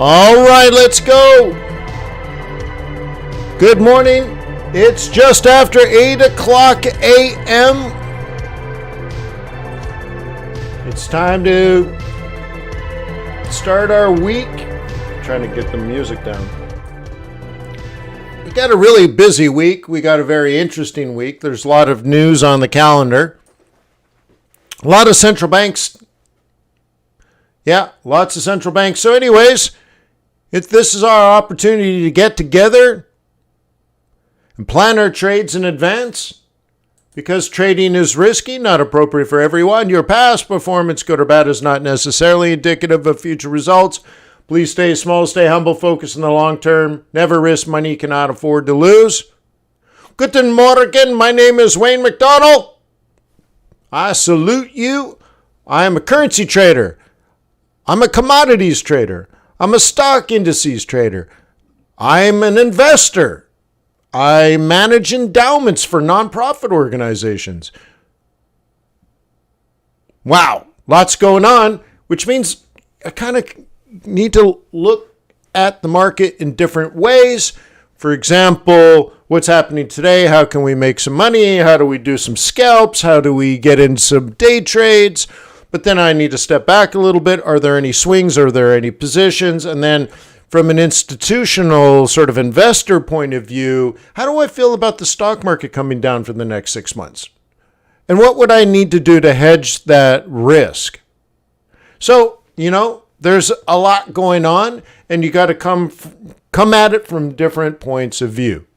All right, let's go. Good morning. It's just after 8 o'clock a.m. It's time to start our week. I'm trying to get the music down. We got a really busy week. We got a very interesting week. There's a lot of news on the calendar. A lot of central banks. Yeah, lots of central banks. So anyways, this is our opportunity to get together and plan our trades in advance. Because trading is risky, not appropriate for everyone. Your past performance, good or bad, is not necessarily indicative of future results. Please stay small, stay humble, focus on the long term. Never risk money you cannot afford to lose. Guten Morgen, my name is Wayne McDonald. I salute you. I am a currency trader. I'm a commodities trader. I'm a stock indices trader. I'm an investor. I manage endowments for nonprofit organizations. Wow, lots going on, which means I kind of need to look at the market in different ways. For example, what's happening today? How can we make some money? How do we do some scalps? How do we get in some day trades? But then I need to step back a little bit. Are there any swings? Are there any positions? And then from an institutional sort of investor point of view, how do I feel about the stock market coming down for the next 6 months? And what would I need to do to hedge that risk? So, there's a lot going on, and you got to come at it from different points of view.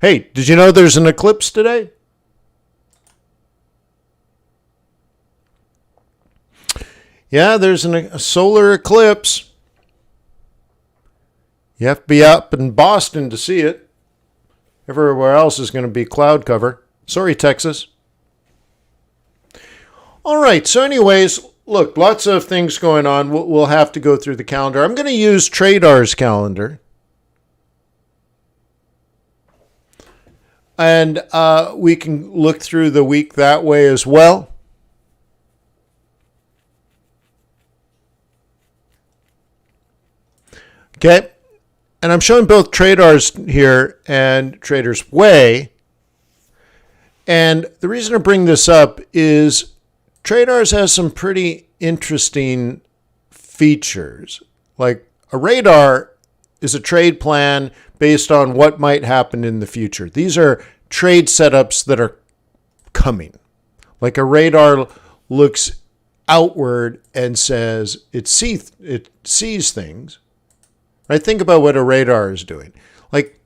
Hey, did you know there's an eclipse today? Yeah, there's a solar eclipse. You have to be up in Boston to see it. Everywhere else is going to be cloud cover. Sorry, Texas. All right, so anyways, look, lots of things going on. We'll have to go through the calendar. I'm going to use TRADARS calendar. And we can look through the week that way as well. Okay, and I'm showing both TRADARS here and Traders Way. And the reason I bring this up is TRADARS has some pretty interesting features. Like a radar is a trade plan based on what might happen in the future. These are trade setups that are coming. Like a radar looks outward and says it sees things. Right? Think about what a radar is doing. Like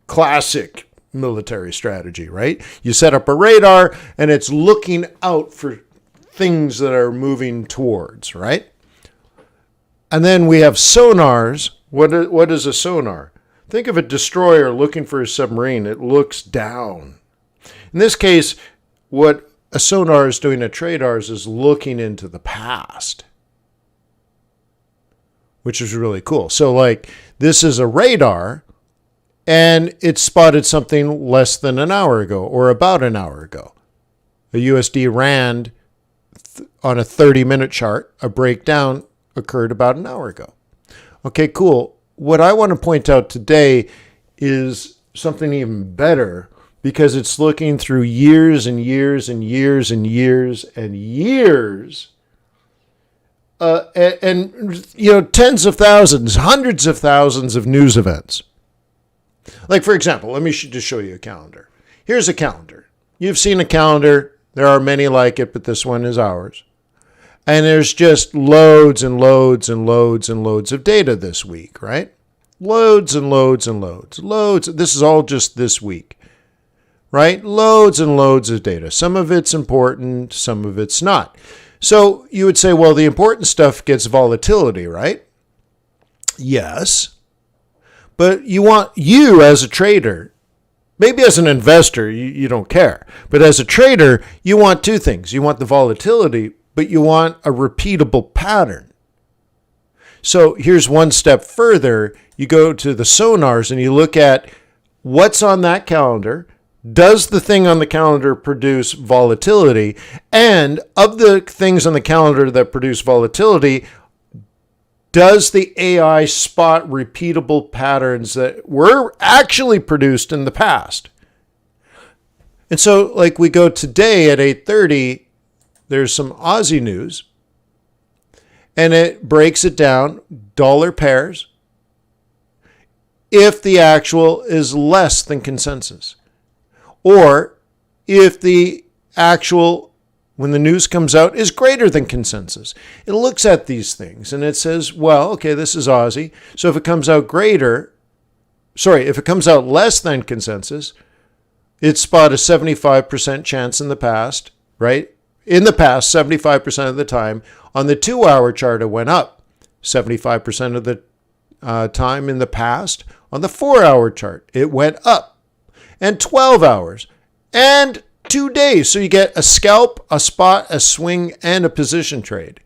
classic military strategy, right? You set up a radar and it's looking out for things that are moving towards, right? And then we have sonars. What is a sonar? Think of a destroyer looking for a submarine. It looks down. In this case, what a sonar is doing at TRADARS is looking into the past, which is really cool. So like this is a radar and it spotted something less than an hour ago or about an hour ago. A USD Rand on a 30-minute chart, a breakdown occurred about an hour ago. Okay, cool. What I want to point out today is something even better because it's looking through years and years and years and years and years. Tens of thousands, hundreds of thousands of news events. Like, for example, let me just show you a calendar. Here's a calendar. You've seen a calendar. There are many like it, but this one is ours. And there's just loads and loads and loads and loads of data this week, right? Loads and loads and loads. This is all just this week, right? Loads and loads of data. Some of it's important, some of it's not. So you would say, well, the important stuff gets volatility, right? Yes. But you as a trader, maybe as an investor, you don't care. But as a trader, you want two things. You want the volatility, but you want a repeatable pattern. So here's one step further. You go to the sonars and you look at what's on that calendar does the thing on the calendar produce volatility? And of the things on the calendar that produce volatility, does the AI spot repeatable patterns that were actually produced in the past? And so, like, we go today at 8:30, there's some Aussie news, and it breaks it down, dollar pairs, if the actual is less than consensus. Or if the actual, when the news comes out, is greater than consensus. It looks at these things and it says, well, okay, this is Aussie. So if it comes out if it comes out less than consensus, it's spot a 75% chance in the past, right? In the past, 75% of the time. On the 2-hour chart, it went up 75% of the time in the past. On the 4-hour chart, it went up. And 12 hours, and 2 days. So you get a scalp, a spot, a swing, and a position trade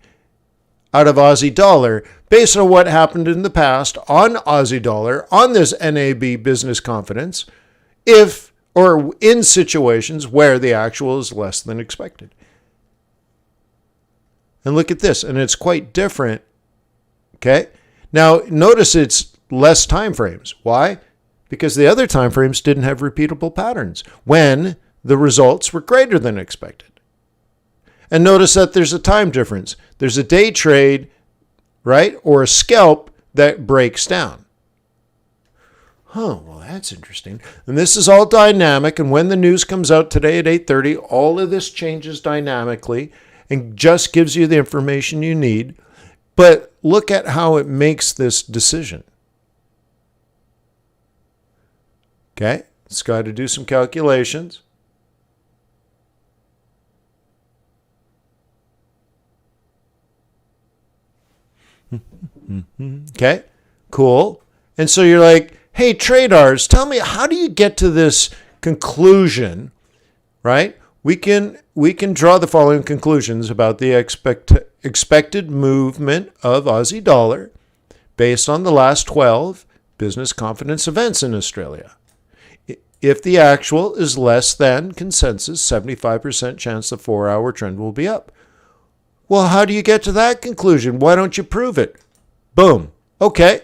out of Aussie dollar based on what happened in the past on Aussie dollar, on this NAB business confidence, or in situations where the actual is less than expected. And look at this, and it's quite different. Okay? Now, notice it's less time frames. Why? Because the other time frames didn't have repeatable patterns when the results were greater than expected. And notice that there's a time difference. There's a day trade, right, or a scalp that breaks down. Well, that's interesting. And this is all dynamic, and when the news comes out today at 8:30, all of this changes dynamically and just gives you the information you need. But look at how it makes this decision. Okay, it's got to do some calculations. Okay, cool. And so you're like, hey, TRADARS, tell me, how do you get to this conclusion, right? We can draw the following conclusions about the expected movement of Aussie dollar based on the last 12 business confidence events in Australia. If the actual is less than consensus, 75% chance the 4-hour trend will be up. Well, how do you get to that conclusion? Why don't you prove it? Boom. Okay.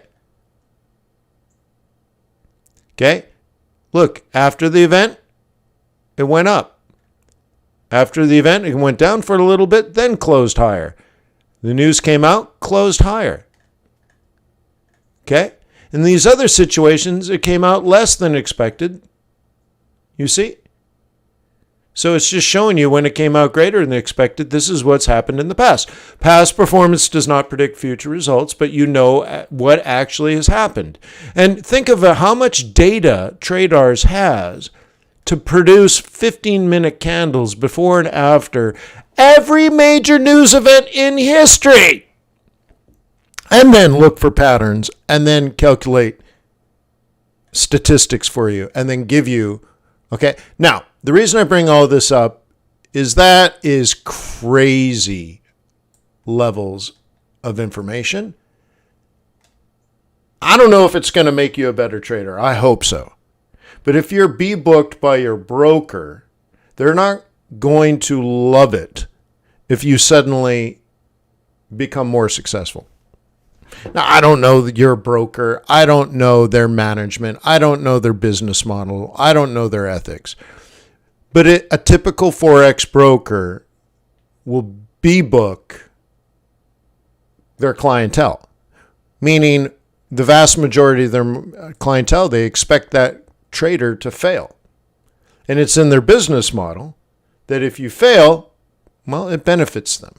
Look, after the event, it went up. After the event, it went down for a little bit, then closed higher. The news came out, closed higher. Okay? In these other situations, it came out less than expected. You see? So it's just showing you when it came out greater than expected, this is what's happened in the past. Past performance does not predict future results, but you know what actually has happened. And think of how much data TRADARS has to produce 15-minute candles before and after every major news event in history. And then look for patterns and then calculate statistics for you and then give you. Okay, now, the reason I bring all this up is that is crazy levels of information. I don't know if it's going to make you a better trader. I hope so. But if you're booked by your broker, they're not going to love it if you suddenly become more successful. Now, I don't know your broker. I don't know their management. I don't know their business model. I don't know their ethics. But a typical Forex broker will book their clientele, meaning the vast majority of their clientele, they expect that trader to fail. And it's in their business model that if you fail, well, it benefits them.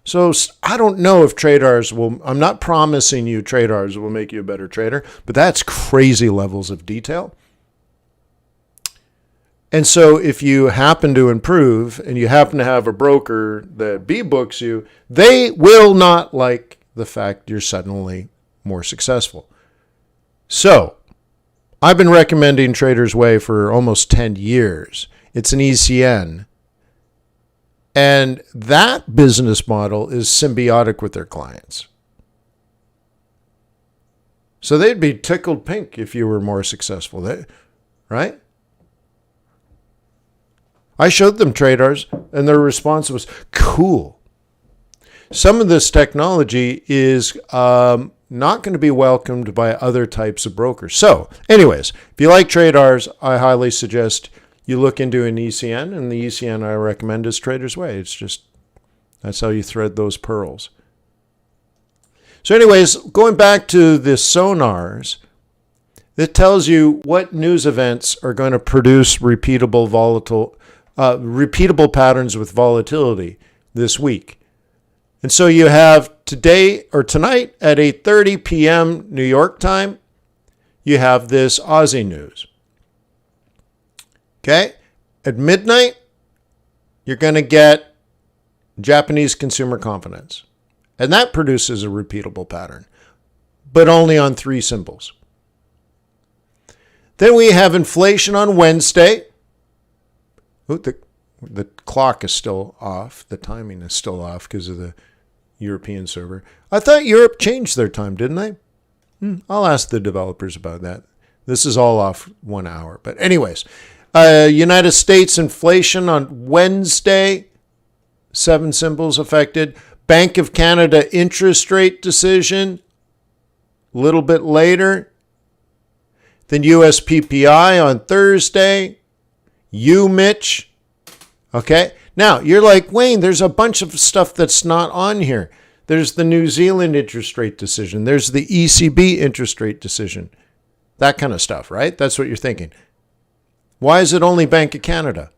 So I don't know if TRADARS will, I'm not promising you TRADARS will make you a better trader, but that's crazy levels of detail. And so if you happen to improve and you happen to have a broker that books you, they will not like the fact you're suddenly more successful. So I've been recommending Trader's Way for almost 10 years. It's an ECN. And that business model is symbiotic with their clients. So they'd be tickled pink if you were more successful, right? I showed them TRADARS, and their response was, cool. Some of this technology is not going to be welcomed by other types of brokers. So, anyways, if you like TRADARS, I highly suggest you look into an ECN, and the ECN I recommend is Trader's Way. It's just, that's how you thread those pearls. So anyways, going back to the Sonars, it tells you what news events are going to produce repeatable patterns with volatility this week. And so you have today or tonight at 8:30 p.m. New York time, you have this Aussie news. Okay? At midnight, you're going to get Japanese consumer confidence. And that produces a repeatable pattern, but only on 3 symbols. Then we have inflation on Wednesday. Ooh, the clock is still off. The timing is still off because of the European server. I thought Europe changed their time, didn't they? I'll ask the developers about that. This is all off 1 hour. But anyways, United States inflation on Wednesday. 7 symbols affected. Bank of Canada interest rate decision a little bit later. Then US PPI on Thursday. UMich. Okay. Now, you're like, Wayne, there's a bunch of stuff that's not on here. There's the New Zealand interest rate decision. There's the ECB interest rate decision. That kind of stuff, right? That's what you're thinking. Why is it only Bank of Canada?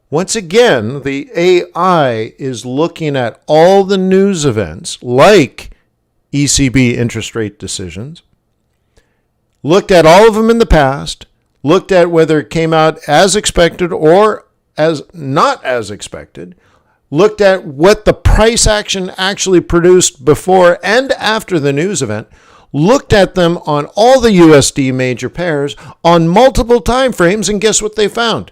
Once again, the AI is looking at all the news events like ECB interest rate decisions, looked at all of them in the past, looked at whether it came out as expected or as not as expected, looked at what the price action actually produced before and after the news event, looked at them on all the USD major pairs on multiple time frames, and guess what they found?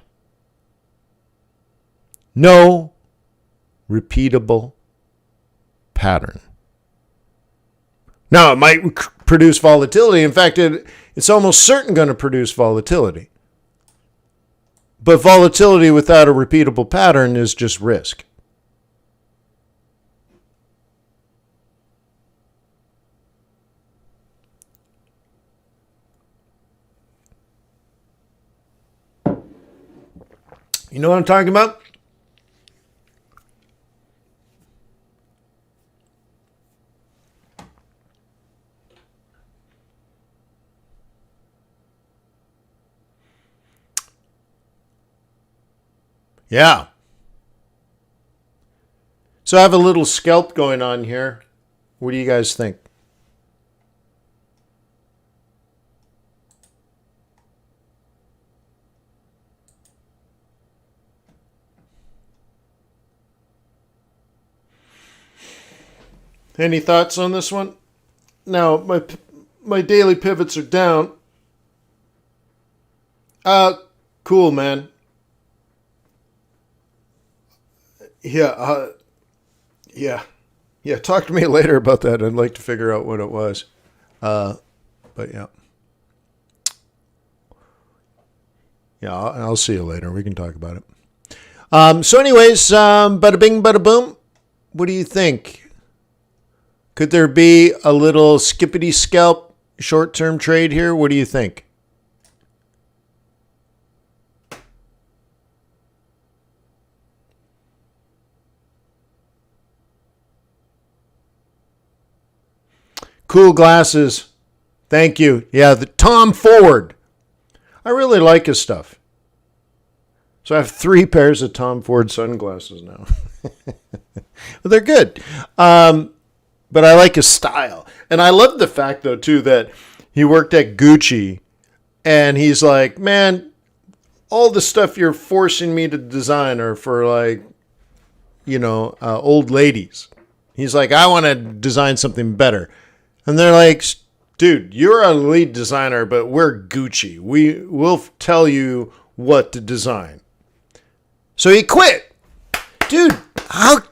No repeatable pattern. Now, it might produce volatility. In fact, it's almost certain going to produce volatility. But volatility without a repeatable pattern is just risk. You know what I'm talking about? Yeah. So I have a little scalp going on here. What do you guys think? Any thoughts on this one? Now, my daily pivots are down. Cool, man. Yeah. Talk to me later about that. I'd like to figure out what it was. But yeah. Yeah, I'll see you later. We can talk about it. So anyways, bada bing, bada boom. What do you think? Could there be a little skippity scalp short-term trade here? What do you think? Cool glasses. Thank you. Yeah, the Tom Ford. I really like his stuff. So I have 3 pairs of Tom Ford sunglasses now. Well, they're good. But I like his style. And I love the fact, though, too, that he worked at Gucci. And he's like, man, all the stuff you're forcing me to design are for, like, old ladies. He's like, I want to design something better. And they're like, dude, you're a lead designer, but we're Gucci. We'll tell you what to design. So he quit. Dude,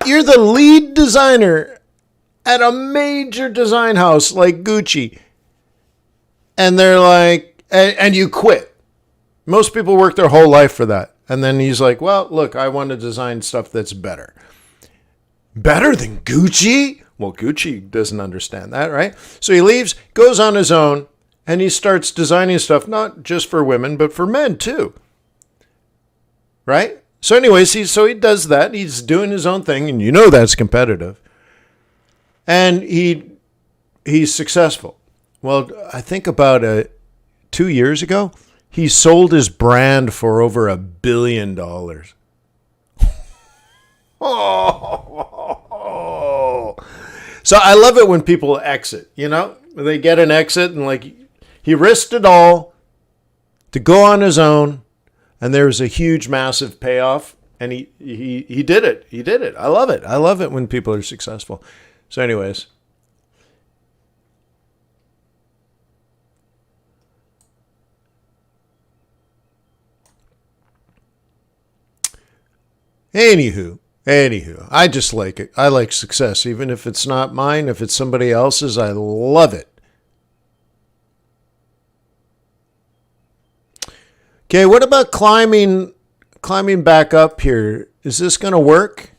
you're the lead designer at a major design house like Gucci. And they're like, and you quit. Most people work their whole life for that. And then he's like, well, look, I want to design stuff that's better. Better than Gucci? Well, Gucci doesn't understand that, right? So he leaves, goes on his own, and he starts designing stuff not just for women, but for men too. Right? So anyways, he does that. He's doing his own thing, and you know that's competitive. And he's successful. Well, I think about 2 years ago, he sold his brand for over $1 billion. Oh. So I love it when people exit, you know? They get an exit and like he risked it all to go on his own, and there was a huge, massive payoff, and he did it. He did it. I love it. I love it when people are successful. So anyways, Anywho, I just like it. I like success. Even if it's not mine, if it's somebody else's, I love it. Okay, what about climbing back up here? Is this going to work?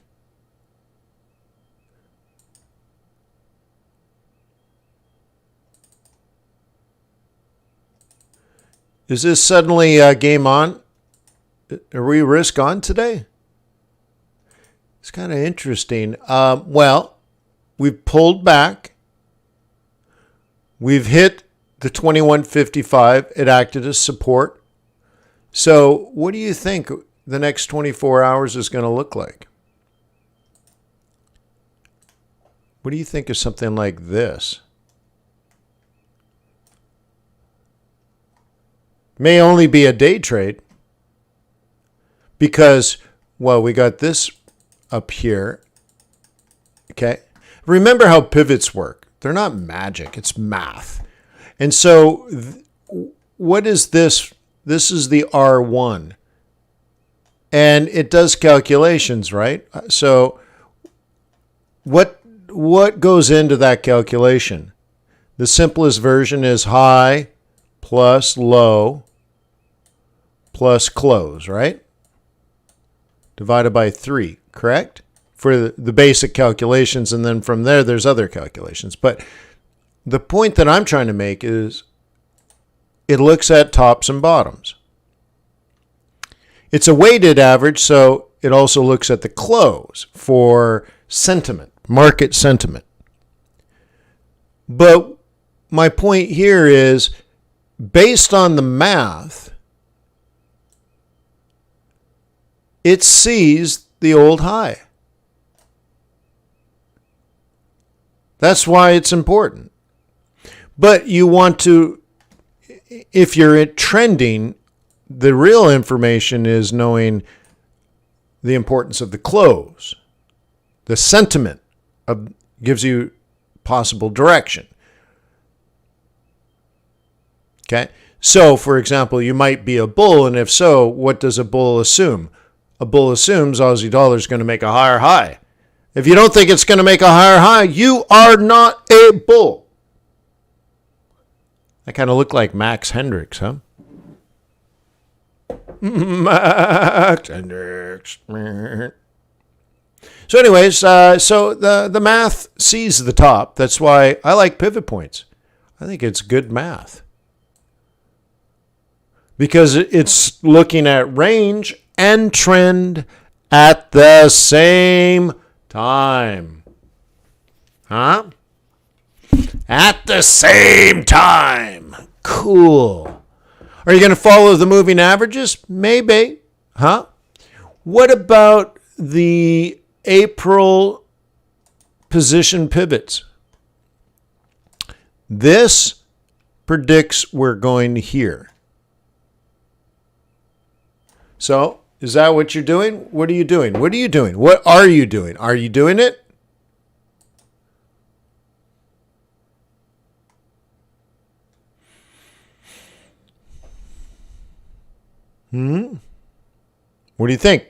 Is this suddenly game on? Are we risk on today? It's kind of interesting. Well, we've pulled back. We've hit the 2155. It acted as support. So what do you think the next 24 hours is going to look like? What do you think of something like this? May only be a day trade because, well, we got this up here. Okay. Remember how pivots work. They're not magic. It's math. And so what is this? This is the R1. And it does calculations, right? So what goes into that calculation? The simplest version is high plus low plus close, right? Divided by 3, correct? For the basic calculations, and then from there, there's other calculations. But the point that I'm trying to make is it looks at tops and bottoms. It's a weighted average, so it also looks at the close for sentiment, market sentiment. But my point here is, based on the math, it sees the old high. That's why it's important. But you want to, if you're trending, the real information is knowing the importance of the close. The sentiment gives you possible direction. Okay? So, for example, you might be a bull, and if so, what does a bull assume? A bull assumes Aussie dollar is going to make a higher high. If you don't think it's going to make a higher high, you are not a bull. I kind of look like Max Hendricks, huh? Max Hendricks. So anyways, so the math sees the top. That's why I like pivot points. I think it's good math. Because it's looking at range and trend at the same time. Huh? At the same time. Cool. Are you going to follow the moving averages? Maybe. Huh? What about the April position pivots? This predicts we're going here. So, is that what you're doing? What are you doing? What are you doing? What are you doing? Are you doing it? What do you think?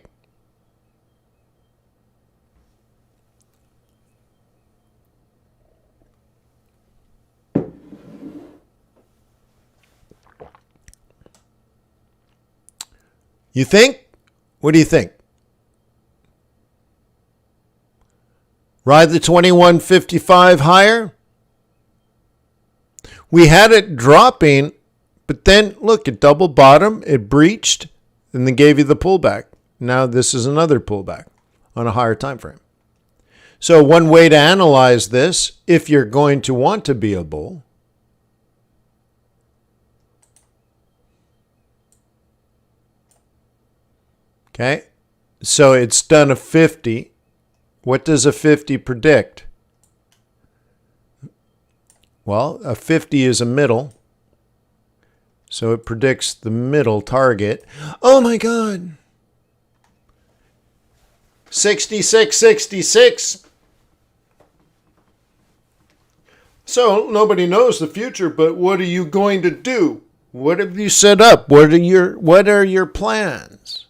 You think? What do you think? Ride the 2155 higher? We had it dropping, but then look, it double bottom, it breached, and then gave you the pullback. Now this is another pullback on a higher time frame. So one way to analyze this, if you're going to want to be a bull, okay, so it's done a 50. What does a 50 predict? Well, a 50 is a middle. So it predicts the middle target. Oh my God. 66.66. So nobody knows the future, but what are you going to do? What have you set up? What are your plans?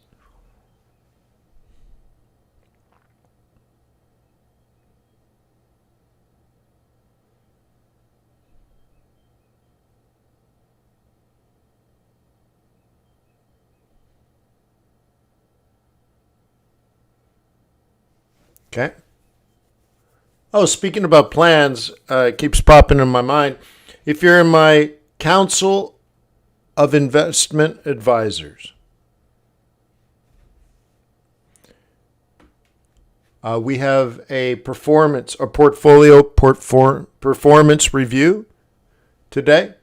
Okay. Oh, speaking about plans, it keeps popping in my mind. If you're in my Council of Investment Advisors, we have a portfolio performance review today.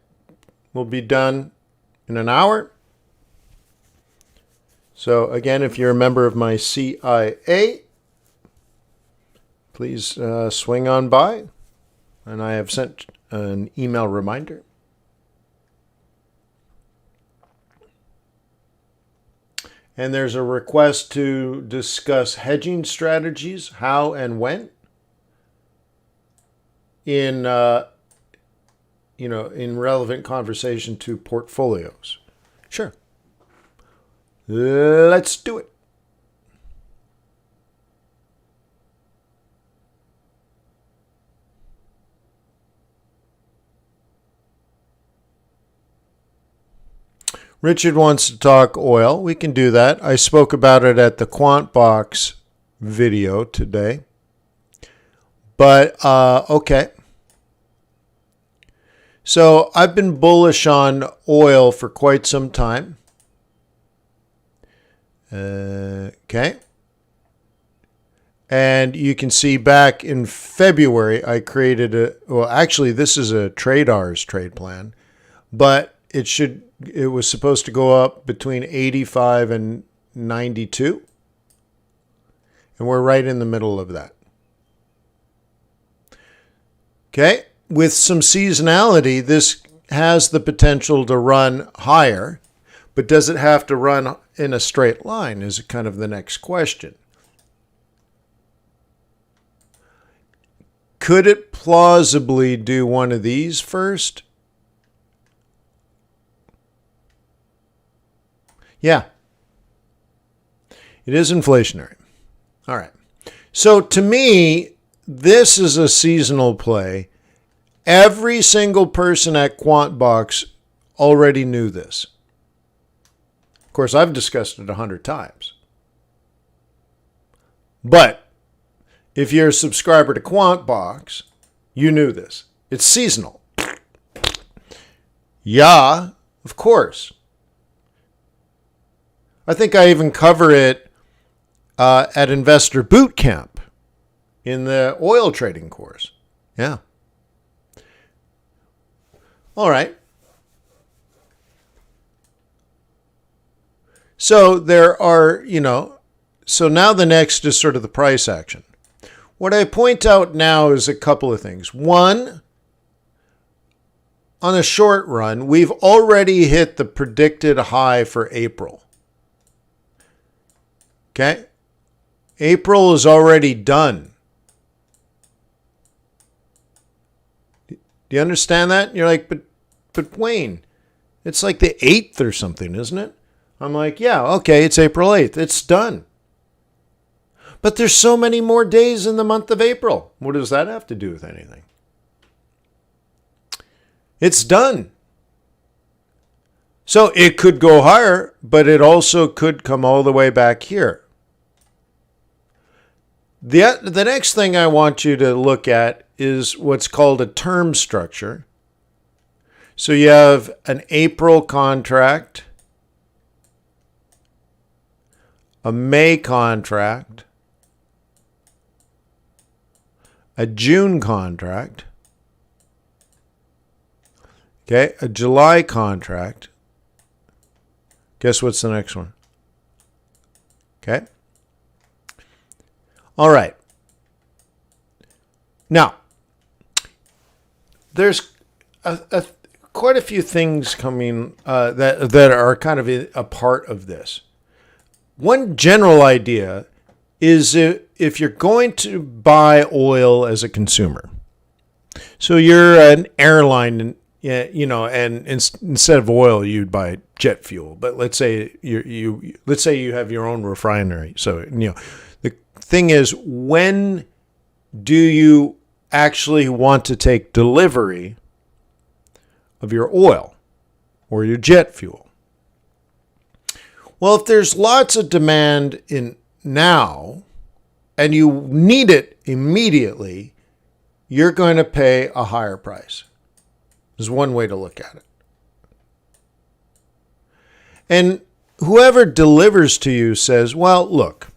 Will be done in an hour. So again, if you're a member of my CIA, please swing on by, and I have sent an email reminder. And there's a request to discuss hedging strategies, how and when, in relevant conversation to portfolios. Sure. Let's do it. Richard wants to talk oil. We can do that. I spoke about it at the Quant Box video today. But, okay. So I've been bullish on oil for quite some time. Okay. And you can see back in February, I created actually, this is a TRADARS trade plan, but it was supposed to go up between 85 and 92. And we're right in the middle of that. Okay. With some seasonality, this has the potential to run higher, but does it have to run in a straight line is kind of the next question. Could it plausibly do one of these first? Yeah. It is inflationary. All right. So to me, this is a seasonal play. Every single person at QuantBox already knew this. Of course, I've discussed it 100 times. But if you're a subscriber to QuantBox, you knew this. It's seasonal. Yeah, of course. I think I even cover it at Investor Boot Camp in the oil trading course. Yeah. All right. So there are, so now the next is sort of the price action. What I point out now is a couple of things. One, on the short run, we've already hit the predicted high for April. Okay? April is already done. Do you understand that? You're like, but Wayne, it's like the 8th or something, isn't it? I'm like, yeah, okay, it's April 8th. It's done. But there's so many more days in the month of April. What does that have to do with anything? It's done. So it could go higher, but it also could come all the way back here. The next thing I want you to look at is what's called a term structure. So you have an April contract, a May contract, a June contract, okay, a July contract. Guess what's the next one? Okay. All right. Now, there's quite a few things coming that are kind of a part of this. One general idea is if you're going to buy oil as a consumer, so you're an airline, and instead of oil, you'd buy jet fuel. But let's say you have your own refinery. So the thing is, when do you actually want to take delivery of your oil or your jet fuel? Well, if there's lots of demand in now and you need it immediately, you're going to pay a higher price. Is one way to look at it. And whoever delivers to you says, well, look,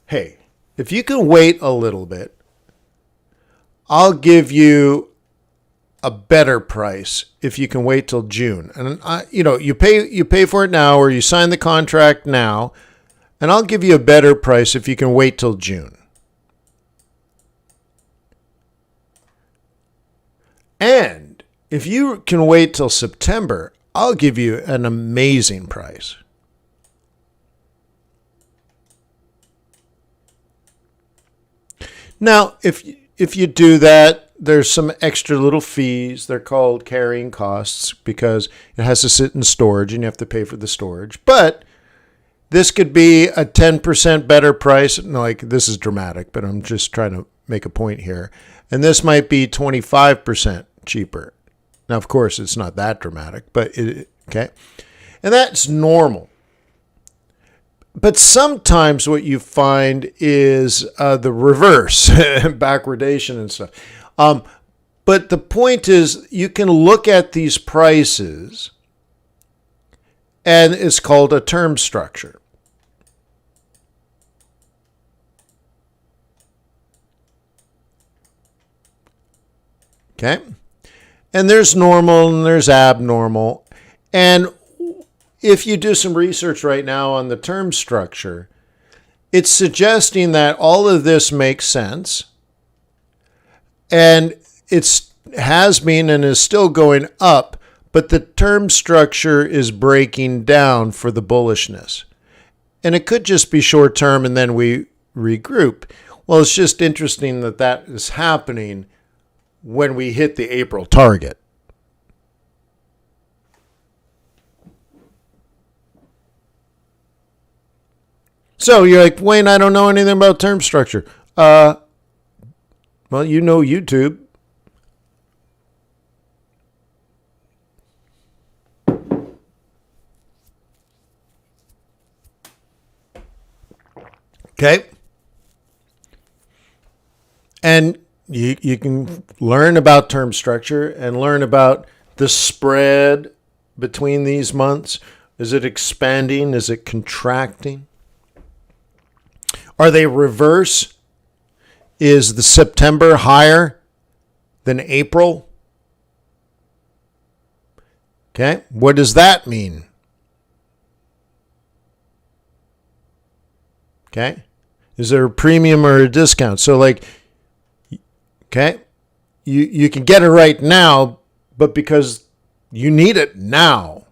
hey, if you can wait a little bit, I'll give you a better price if you can wait till June. And you pay for it now, or you sign the contract now, and I'll give you a better price if you can wait till June. And if you can wait till September, I'll give you an amazing price. Now, if you do that, there's some extra little fees. They're called carrying costs because it has to sit in storage and you have to pay for the storage. But this could be a 10% better price. Like, this is dramatic, but I'm just trying to make a point here. And this might be 25% cheaper. Now, of course, it's not that dramatic, but okay. And that's normal. But sometimes what you find is the reverse, backwardation and stuff. But the point is, you can look at these prices, and it's called a term structure. Okay? And there's normal and there's abnormal. And if you do some research right now on the term structure, it's suggesting that all of this makes sense. And it has been and is still going up, but the term structure is breaking down for the bullishness. And it could just be short term and then we regroup. Well, it's just interesting that that is happening when we hit the April target. So you're like, Wayne, I don't know anything about term structure. Well, you know YouTube. Okay. And you can learn about term structure and learn about the spread between these months. Is it expanding? Is it contracting? Are they reverse? Is the September higher than April? Okay, what does that mean? Okay, is there a premium or a discount? So like, okay, you can get it right now, but because you need it now.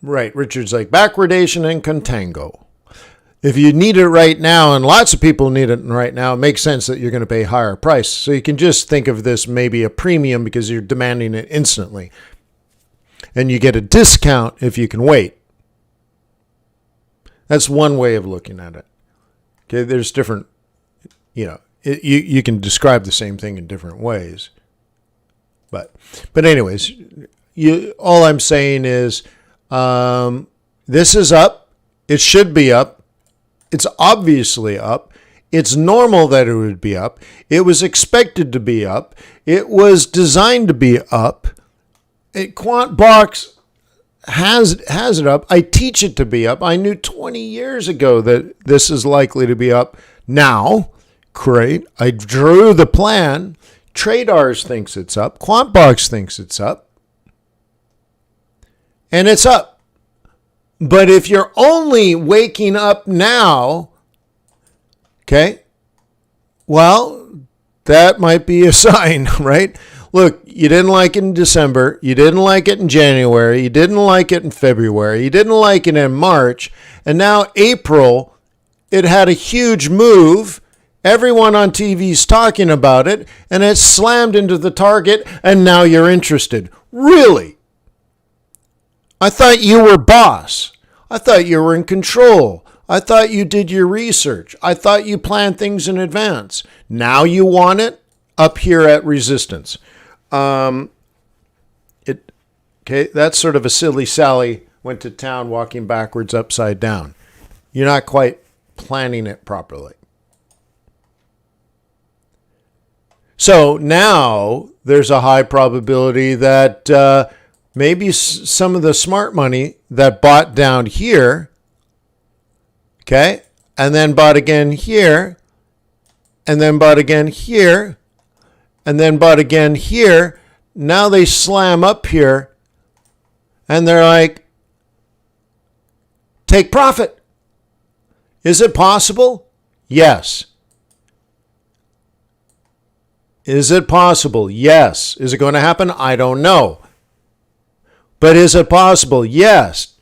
Right, Richard's like backwardation and contango. If you need it right now, and lots of people need it right now, it makes sense that you're going to pay a higher price. So you can just think of this maybe a premium because you're demanding it instantly. And you get a discount if you can wait. That's one way of looking at it. Okay, there's different, you can describe the same thing in different ways. But anyways, all I'm saying is this is up. It should be up. It's obviously up. It's normal that it would be up. It was expected to be up. It was designed to be up. QuantBox has it up. I teach it to be up. I knew 20 years ago that this is likely to be up. Now, great. I drew the plan. TRADARS thinks it's up. QuantBox thinks it's up. And it's up. But if you're only waking up now, okay, well, that might be a sign, right? Look, you didn't like it in December. You didn't like it in January. You didn't like it in February. You didn't like it in March. And now April, it had a huge move. Everyone on TV is talking about it, and it slammed into the target, and now you're interested. Really? I thought you were boss. I thought you were in control. I thought you did your research. I thought you planned things in advance. Now you want it up here at resistance. Okay, that's sort of a silly Sally went to town walking backwards upside down. You're not quite planning it properly. So now there's a high probability that maybe some of the smart money that bought down here, okay, and then bought again here, and then bought again here, and then bought again here, now they slam up here, and they're like, take profit. Is it possible? Yes. Is it possible? Yes. Is it going to happen? I don't know. But is it possible? Yes.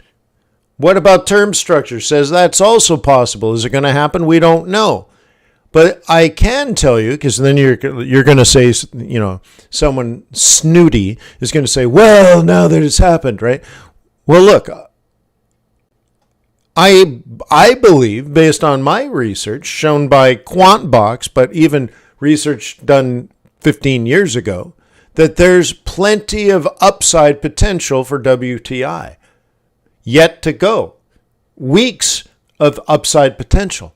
What about term structure? Says that's also possible. Is it going to happen? We don't know. But I can tell you, because then you're going to say, you know, someone snooty is going to say, well, now that it's happened, right? Well, look, I believe, based on my research shown by QuantBox, but even research done 15 years ago, that there's plenty of upside potential for WTI. Yet to go. Weeks of upside potential.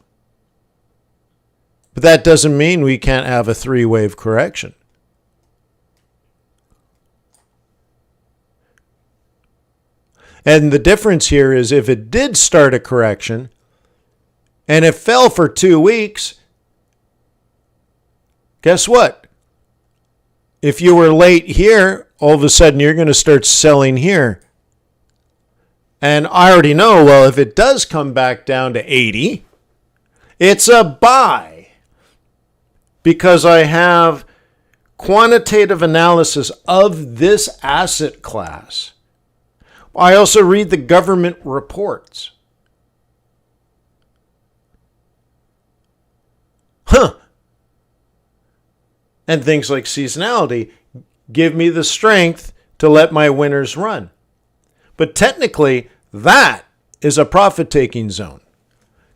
But that doesn't mean we can't have a three-wave correction. And the difference here is if it did start a correction and it fell for 2 weeks, guess what? If you were late here, all of a sudden you're going to start selling here. And I already know, well, if it does come back down to 80, it's a buy. Because I have quantitative analysis of this asset class. I also read the government reports. And things like seasonality give me the strength to let my winners run. But technically, that is a profit-taking zone.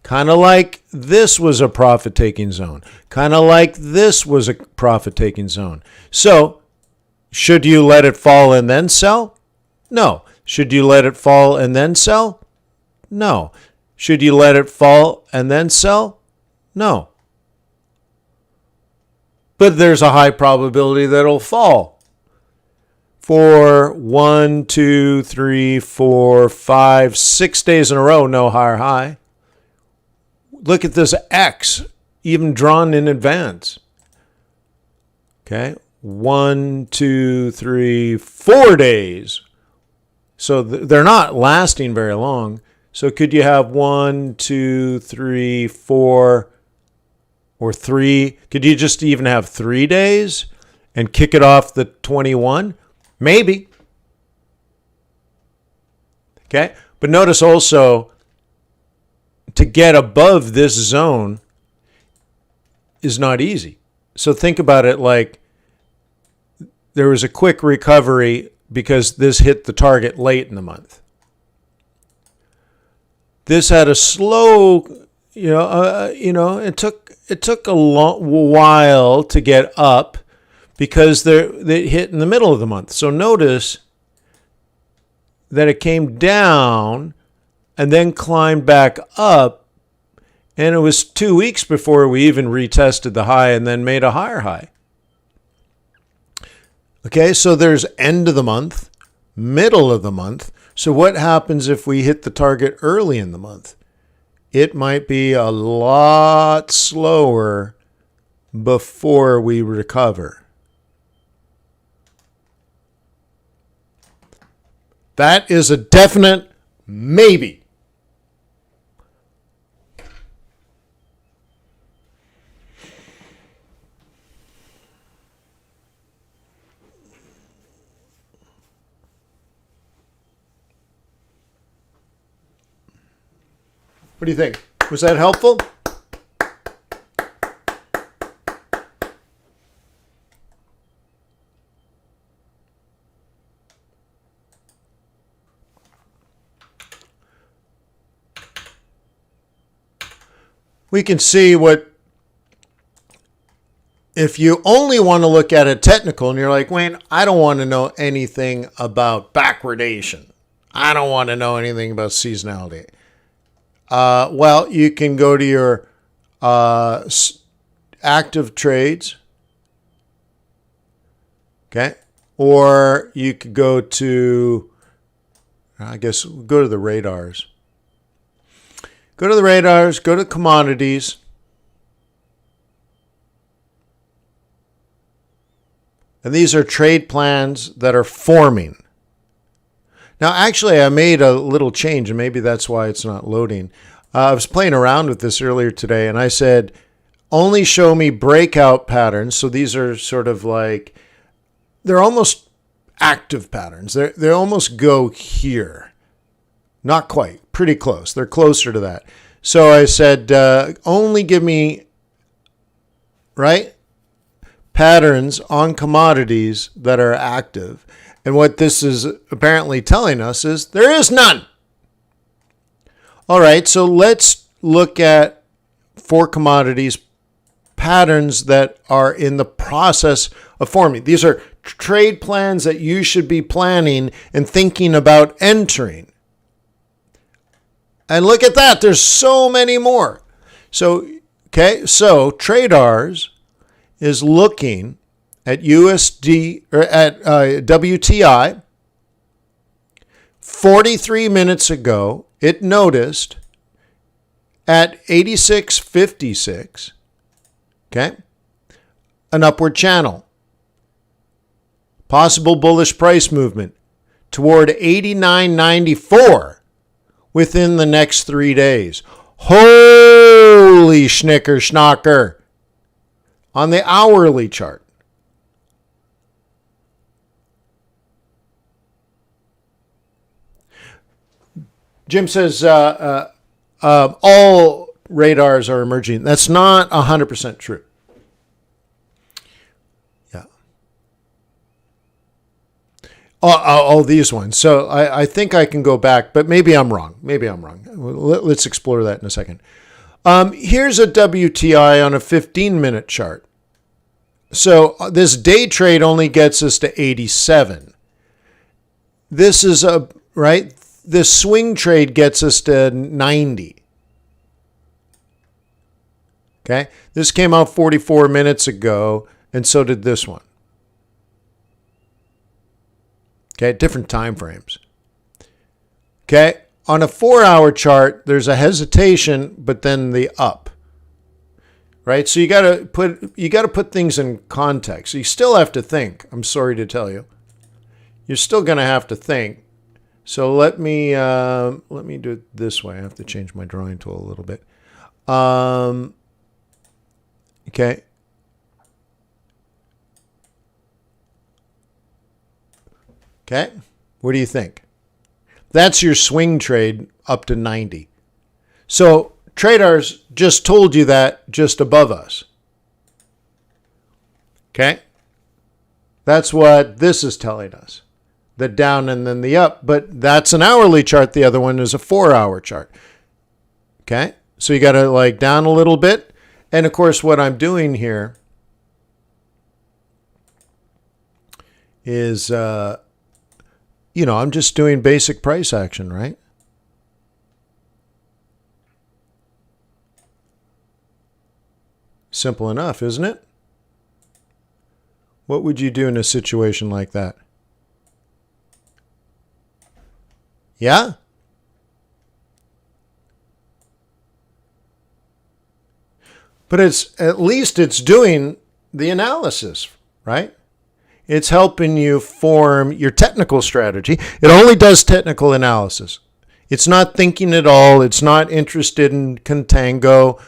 Kind of like this was a profit-taking zone. Kind of like this was a profit-taking zone. So, should you let it fall and then sell? No. Should you let it fall and then sell? No. Should you let it fall and then sell? No. But there's a high probability that it'll fall. For 1, 2, 3, 4, 5, 6 days in a row, no higher high. Look at this X, even drawn in advance. Okay, 1, 2, 3, 4 days. So they're not lasting very long. So could you have 1, 2, 3, 4, or 3? Could you just even have 3 days and kick it off the 21? Maybe. Okay, but notice also, to get above this zone is not easy. So think about it like there was a quick recovery because this hit the target late in the month. This had a slow, it took a long while to get up, because they hit in the middle of the month. So notice that it came down and then climbed back up, and it was 2 weeks before we even retested the high and then made a higher high. Okay, so there's end of the month, middle of the month. So what happens if we hit the target early in the month? It might be a lot slower before we recover. That is a definite maybe. What do you think? Was that helpful? We can see what, if you only want to look at it technical and you're like, Wayne, I don't want to know anything about backwardation. I don't want to know anything about seasonality. Well, you can go to your active trades, okay? Or you could go to, I guess, go to the radars. Go to the radars, go to commodities. And these are trade plans that are forming. Now, actually, I made a little change, and maybe that's why it's not loading. I was playing around with this earlier today, and I said, only show me breakout patterns. So these are sort of like, they're almost active patterns. They almost go here. Not quite, pretty close. They're closer to that. So I said, only give me, right, patterns on commodities that are active. And what this is apparently telling us is there is none. All right, so let's look at, for commodities, patterns that are in the process of forming. These are trade plans that you should be planning and thinking about entering. And look at that, there's so many more. So, okay, so TRADARS is looking at USD, or at WTI. 43 minutes ago, it noticed at 86.56, okay, an upward channel. Possible bullish price movement toward 89.94 within the next 3 days. Holy schnicker schnocker. On the hourly chart. Jim says all radars are emerging. That's not 100% true. Yeah. Oh, these ones. So I think I can go back, but maybe I'm wrong. Let's explore that in a second. Here's a WTI on a 15-minute chart. So this day trade only gets us to 87. This is right? This swing trade gets us to 90. Okay? This came out 44 minutes ago, and so did this one. Okay? Different time frames. Okay? On a 4-hour chart, there's a hesitation, but then the up. Right? So you got to put things in context. You still have to think. I'm sorry to tell you. You're still going to have to think. So let me do it this way. I have to change my drawing tool a little bit. Okay. Okay. What do you think? That's your swing trade up to 90. So TRADARS just told you that just above us. Okay. That's what this is telling us. The down and then the up, but that's an hourly chart. The other one is a 4-hour chart. Okay. So you got to like down a little bit. And of course, what I'm doing here is, I'm just doing basic price action, right? Simple enough, isn't it? What would you do in a situation like that? Yeah? But at least it's doing the analysis, right? It's helping you form your technical strategy. It only does technical analysis. It's not thinking at all. It's not interested in contango,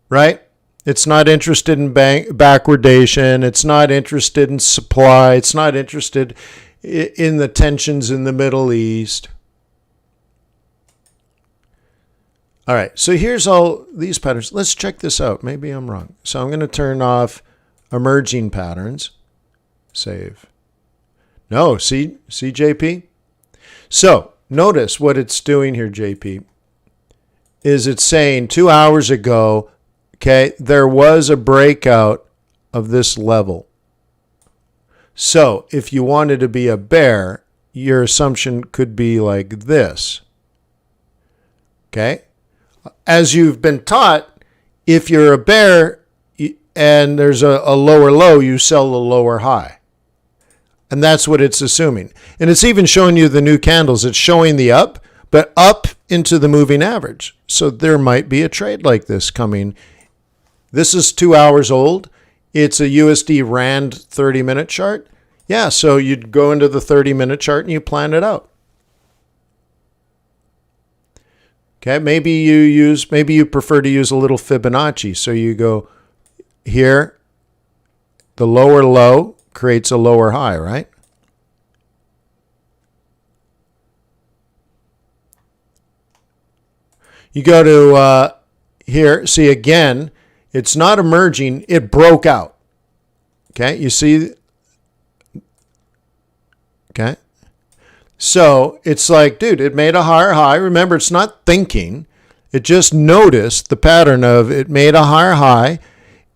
right? It's not interested in backwardation. It's not interested in supply. It's not interested in the tensions in the Middle East. All right, so here's all these patterns. Let's check this out. Maybe I'm wrong. So I'm going to turn off emerging patterns. Save. No, see JP? So notice what it's doing here, JP, is it's saying 2 hours ago, okay, there was a breakout of this level. So if you wanted to be a bear, your assumption could be like this. Okay? As you've been taught, if you're a bear and there's a lower low, you sell the lower high. And that's what it's assuming. And it's even showing you the new candles. It's showing the up, but up into the moving average. So there might be a trade like this coming. This is 2 hours old. It's a USD Rand 30-minute chart. Yeah, so you'd go into the 30-minute chart and you plan it out. Okay, maybe you prefer to use a little Fibonacci. So you go here, the lower low creates a lower high, right? You go to here, see again, it's not emerging, it broke out. Okay, you see? Okay. So it's like, dude, it made a higher high. Remember, it's not thinking. It just noticed the pattern of it made a higher high.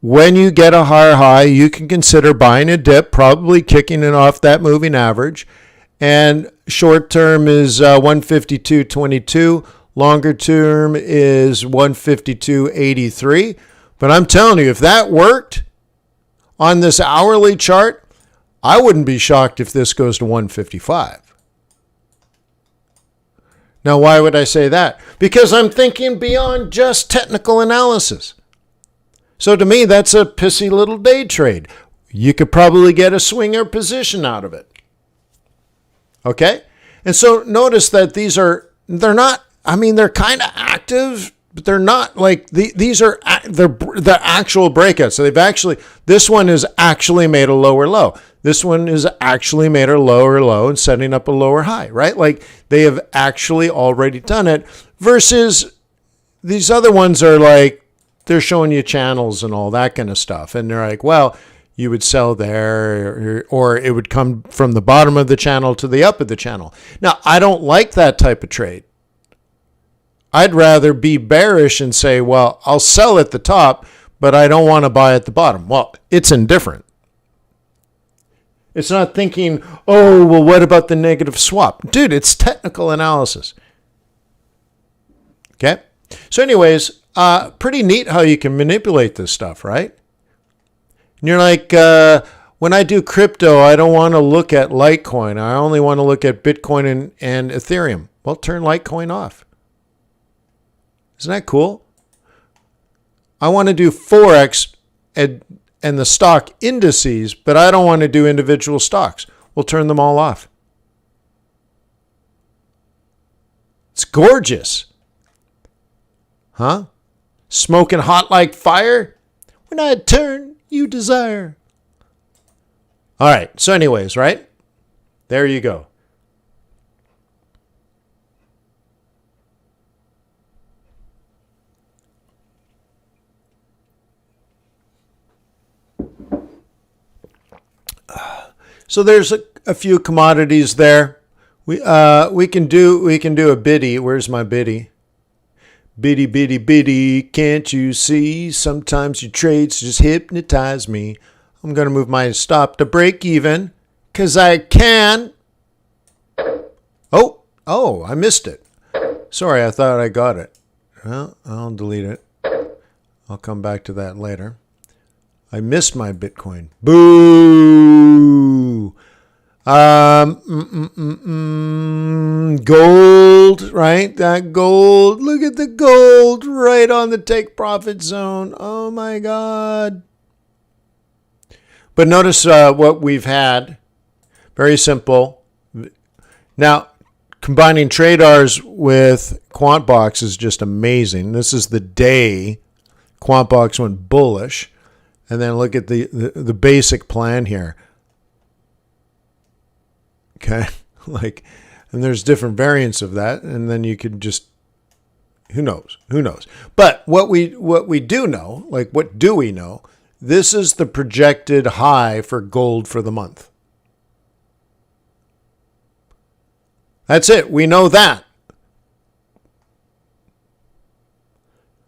When you get a higher high, you can consider buying a dip, probably kicking it off that moving average. And short term is 152.22. Longer term is 152.83. But I'm telling you, if that worked on this hourly chart, I wouldn't be shocked if this goes to 155. Now, why would I say that? Because I'm thinking beyond just technical analysis. So to me, that's a pissy little day trade. You could probably get a swinger position out of it. Okay? And so notice that they're kind of active, but they're not like, these are the actual breakouts. So this one has actually made a lower low. This one is actually made a lower low and setting up a lower high, right? Like they have actually already done it versus these other ones are like, they're showing you channels and all that kind of stuff. And they're like, well, you would sell there or it would come from the bottom of the channel to the up of the channel. Now, I don't like that type of trade. I'd rather be bearish and say, well, I'll sell at the top, but I don't want to buy at the bottom. Well, it's indifferent. It's not thinking, oh, well, what about the negative swap? Dude, it's technical analysis. Okay? So anyways, pretty neat how you can manipulate this stuff, right? And you're like, when I do crypto, I don't want to look at Litecoin. I only want to look at Bitcoin and Ethereum. Well, turn Litecoin off. Isn't that cool? I want to do Forex and the stock indices, but I don't want to do individual stocks. We'll turn them all off. It's gorgeous. Huh? Smoking hot like fire? When I turn, you desire. All right. So anyways, right? There you go. So there's a few commodities there. We can do a biddy. Where's my biddy? Biddy, biddy, biddy. Can't you see? Sometimes your trades just hypnotize me. I'm going to move my stop to break even because I can. Oh, I missed it. Sorry, I thought I got it. Well, I'll delete it. I'll come back to that later. I missed my Bitcoin. Boo! Gold, right? That gold. Look at the gold right on the take profit zone. Oh my God. But notice what we've had. Very simple. Now, combining TRADARS with QuantBox is just amazing. This is the day QuantBox went bullish. And then look at the basic plan here. Okay, and there's different variants of that, and then you could just, who knows? But what we do know, what do we know? This is the projected high for gold for the month. That's it. We know that.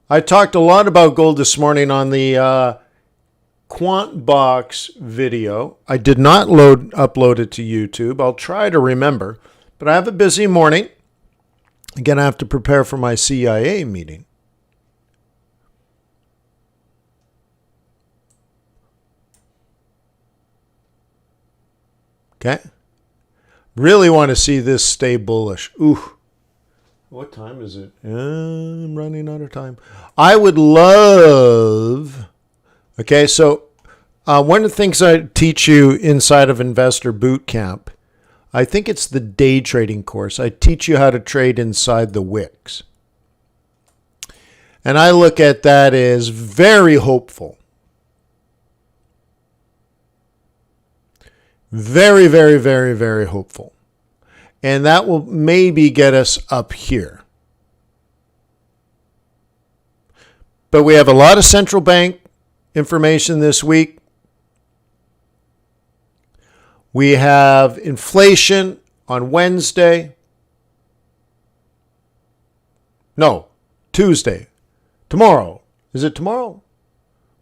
I talked a lot about gold this morning on the QuantBox video. I did not upload it to YouTube. I'll try to remember, but I have a busy morning. Again, I have to prepare for my CIA meeting. Okay. Really want to see this stay bullish. Ooh. What time is it? I'm running out of time. I would love... Okay, so one of the things I teach you inside of Investor Bootcamp, I think it's the day trading course. I teach you how to trade inside the wicks. And I look at that as very hopeful. Very, very, very, very hopeful. And that will maybe get us up here. But we have a lot of central bank information this week. We have inflation on Wednesday. No, Tuesday. Tomorrow. Is it tomorrow?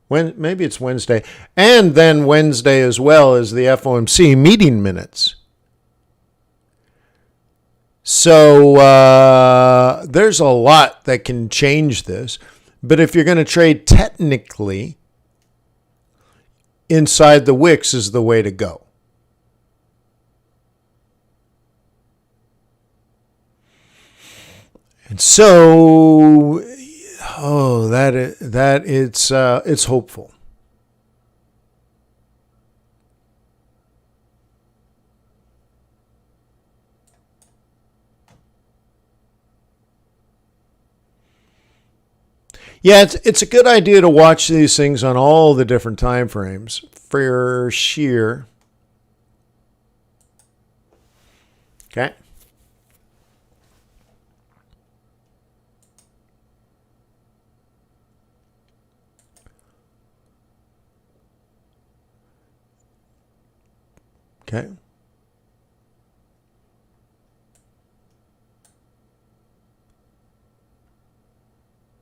Maybe it's Wednesday. And then Wednesday as well as the FOMC meeting minutes. So there's a lot that can change this. But if you're going to trade technically, inside the wicks is the way to go. And so, it's hopeful. Yeah, it's a good idea to watch these things on all the different time frames for sure. Okay. Okay.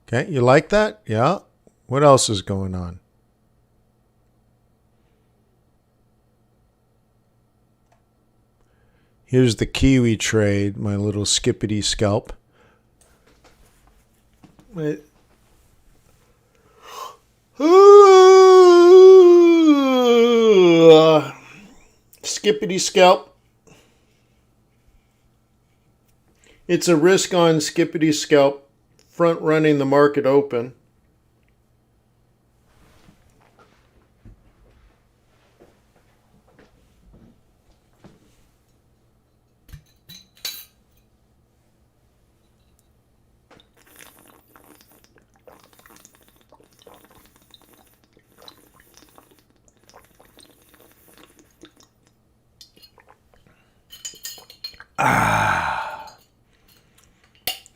Okay, you like that? Yeah. What else is going on? Here's the Kiwi trade, my little skippity scalp. Wait. Skippity scalp. It's a risk on skippity scalp. Front running the market open.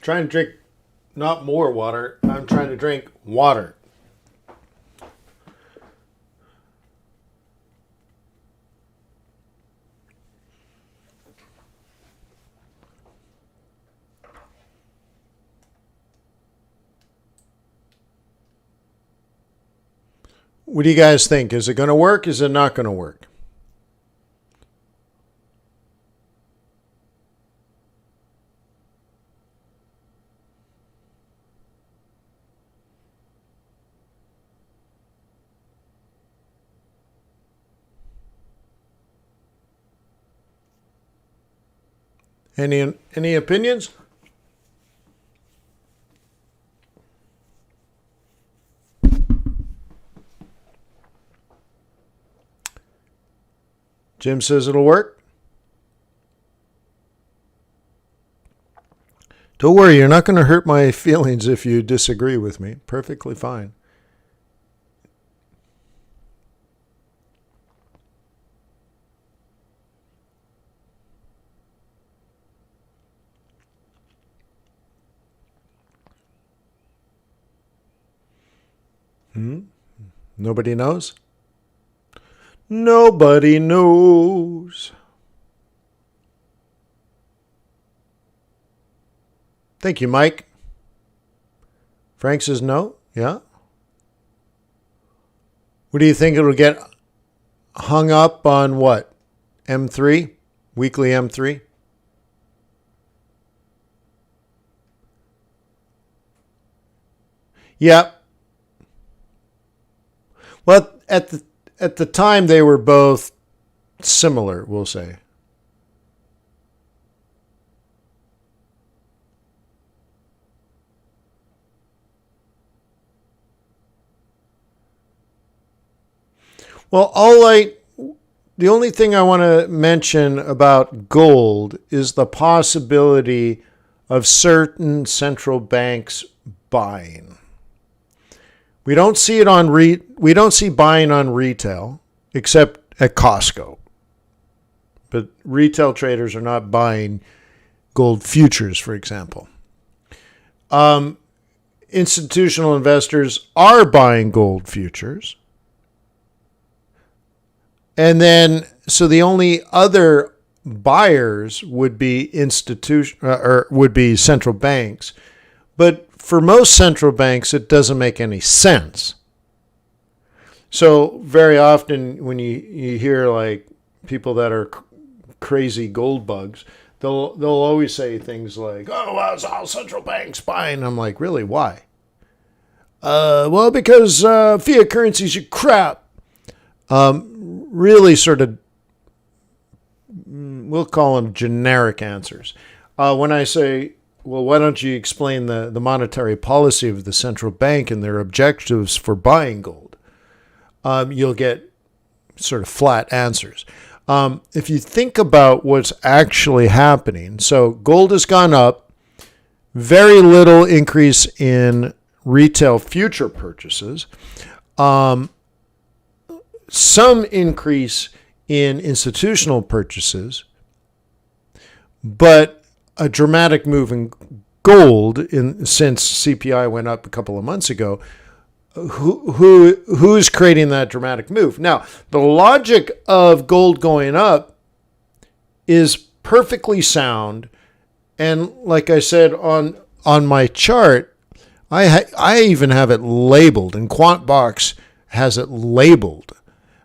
Trying to drink not more water. I'm trying to drink water. What do you guys think? Is it going to work? Is it not going to work? Any opinions? Jim says it'll work. Don't worry, you're not going to hurt my feelings if you disagree with me. Perfectly fine. Nobody knows? Nobody knows. Thank you, Mike. Frank says no. Yeah. What do you think it'll get hung up on what? M3? Weekly M3? Yeah. Well, at the time, they were both similar, we'll say. Well, the only thing I want to mention about gold is the possibility of certain central banks buying. We don't see it we don't see buying on retail except at Costco. But retail traders are not buying gold futures, for example. Institutional investors are buying gold futures. And then, so the only other buyers would be would be central banks. But for most central banks, it doesn't make any sense. So very often when you hear like people that are crazy gold bugs, they'll always say things like, "Oh, well, it's all central banks buying." I'm like, really? Why? Well, because fiat currencies are crap. Really sort of, we'll call them generic answers. When I say, well, why don't you explain the monetary policy of the central bank and their objectives for buying gold? You'll get sort of flat answers. If you think about what's actually happening, so gold has gone up, very little increase in retail future purchases, some increase in institutional purchases, but a dramatic move in gold since CPI went up a couple of months ago. Who's creating that dramatic move? Now, the logic of gold going up is perfectly sound, and like I said on my chart, I even have it labeled, and QuantBox has it labeled.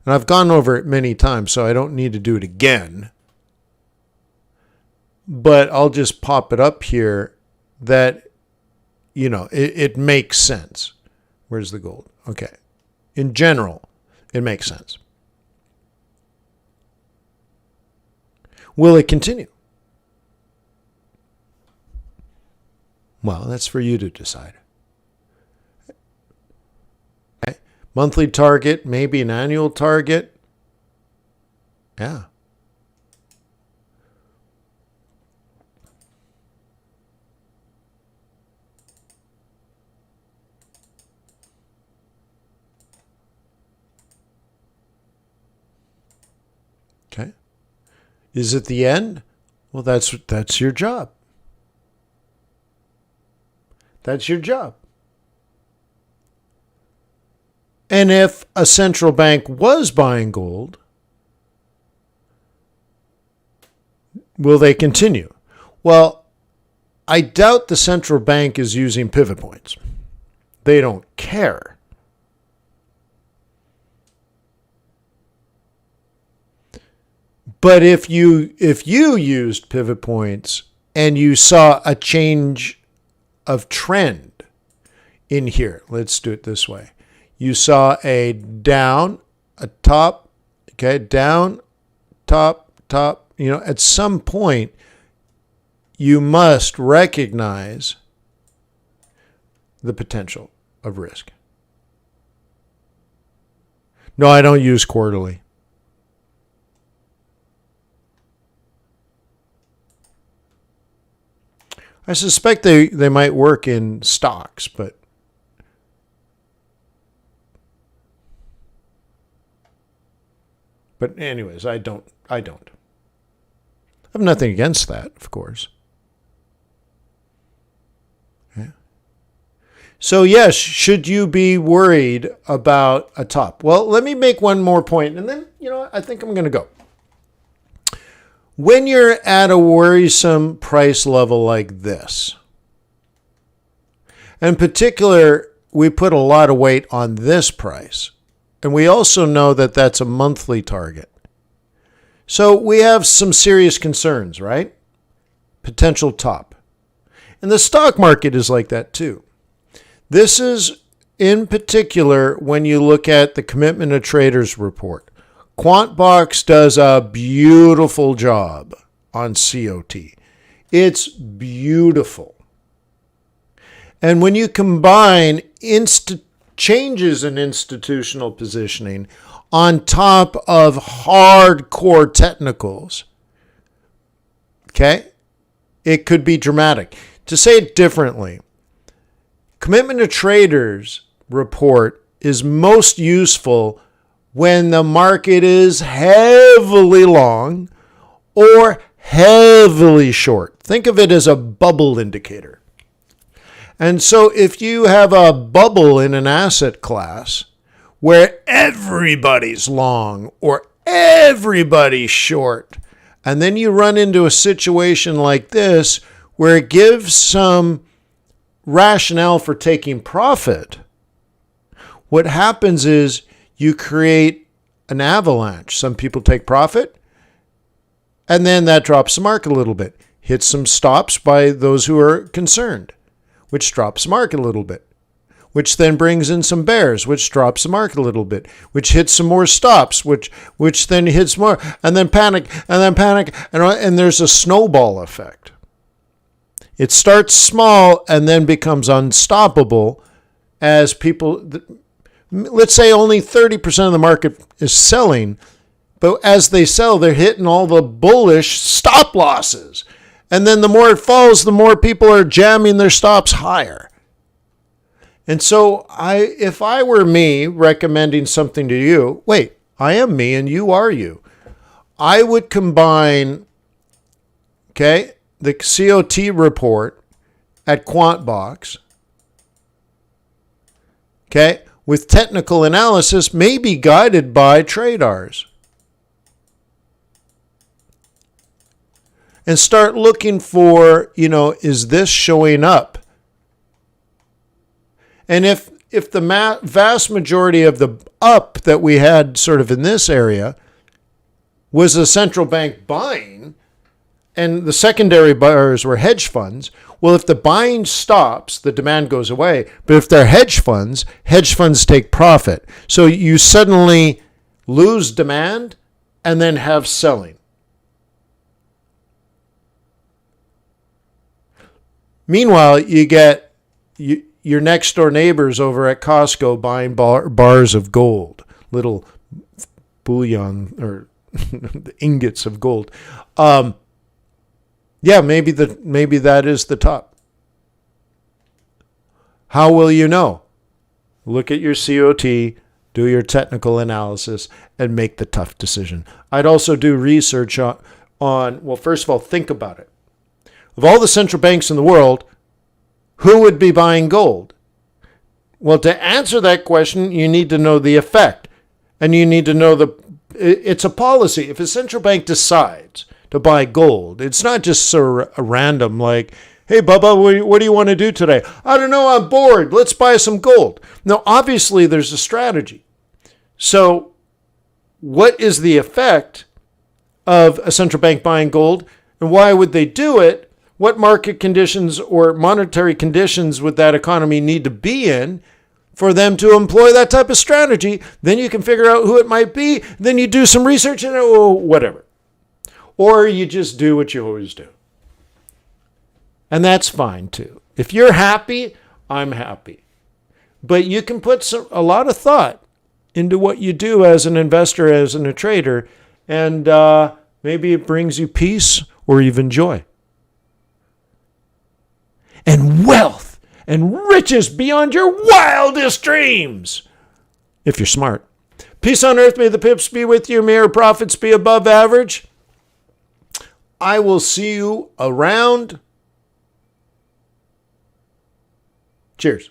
And I've gone over it many times, so I don't need to do it again. But I'll just pop it up here that, it makes sense. Where's the gold? Okay. In general, it makes sense. Will it continue? Well, that's for you to decide. Monthly target, maybe an annual target. Yeah. Okay. Is it the end? Well, that's your job. That's your job. And if a central bank was buying gold, will they continue? Well, I doubt the central bank is using pivot points. They don't care. But if you used pivot points and you saw a change of trend in here, let's do it this way. You saw a down, a top, okay, down, top, top. At some point, you must recognize the potential of risk. No, I don't use quarterly. I suspect they might work in stocks, but anyways, I don't. I have nothing against that, of course. Yeah. So yes, should you be worried about a top? Well, let me make one more point, and then, I think I'm going to go. When you're at a worrisome price level like this, in particular, we put a lot of weight on this price, and we also know that that's a monthly target. So we have some serious concerns, right? Potential top. And the stock market is like that too. This is in particular when you look at the Commitment of Traders report. QuantBox does a beautiful job on COT. It's beautiful. And when you combine changes in institutional positioning on top of hardcore technicals, okay, it could be dramatic. To say it differently, Commitment of Traders report is most useful when the market is heavily long or heavily short. Think of it as a bubble indicator. And so if you have a bubble in an asset class where everybody's long or everybody's short, and then you run into a situation like this where it gives some rationale for taking profit, what happens is you create an avalanche. Some people take profit, and then that drops the market a little bit. Hits some stops by those who are concerned, which drops the market a little bit, which then brings in some bears, which drops the market a little bit, which hits some more stops, which then hits more, and then panic, and there's a snowball effect. It starts small and then becomes unstoppable as people, let's say only 30% of the market is selling, but as they sell, they're hitting all the bullish stop losses. And then the more it falls, the more people are jamming their stops higher. And so if I were me recommending something to you, wait, I am me and you are you. I would combine, okay, the COT report at QuantBox, okay, with technical analysis, maybe guided by TRADARS. And start looking for, is this showing up? And if the vast majority of the up that we had sort of in this area was a central bank buying, and the secondary buyers were hedge funds, well, if the buying stops, the demand goes away. But if they're hedge funds take profit. So you suddenly lose demand and then have selling. Meanwhile, you get your next door neighbors over at Costco buying bars of gold, little bullion or the ingots of gold. Yeah, maybe that is the top. How will you know? Look at your COT, do your technical analysis, and make the tough decision. I'd also do research on well, first of all, think about it. Of all the central banks in the world, who would be buying gold? Well, to answer that question, you need to know the effect. And you need to know it's a policy. If a central bank decides to buy gold, it's not just so random like, hey, Bubba, what do you want to do today? I don't know, I'm bored. Let's buy some gold. Now, obviously, there's a strategy. So what is the effect? of a central bank buying gold. And why would they do it? What market conditions or monetary conditions would that economy need to be in for them to employ that type of strategy? Then you can figure out who it might be. Then you do some research and whatever. Or you just do what you always do. And that's fine too. If you're happy, I'm happy. But you can put a lot of thought into what you do as an investor, as a trader, and maybe it brings you peace or even joy. And wealth and riches beyond your wildest dreams, if you're smart. Peace on earth, may the pips be with you, may our profits be above average. I will see you around. Cheers.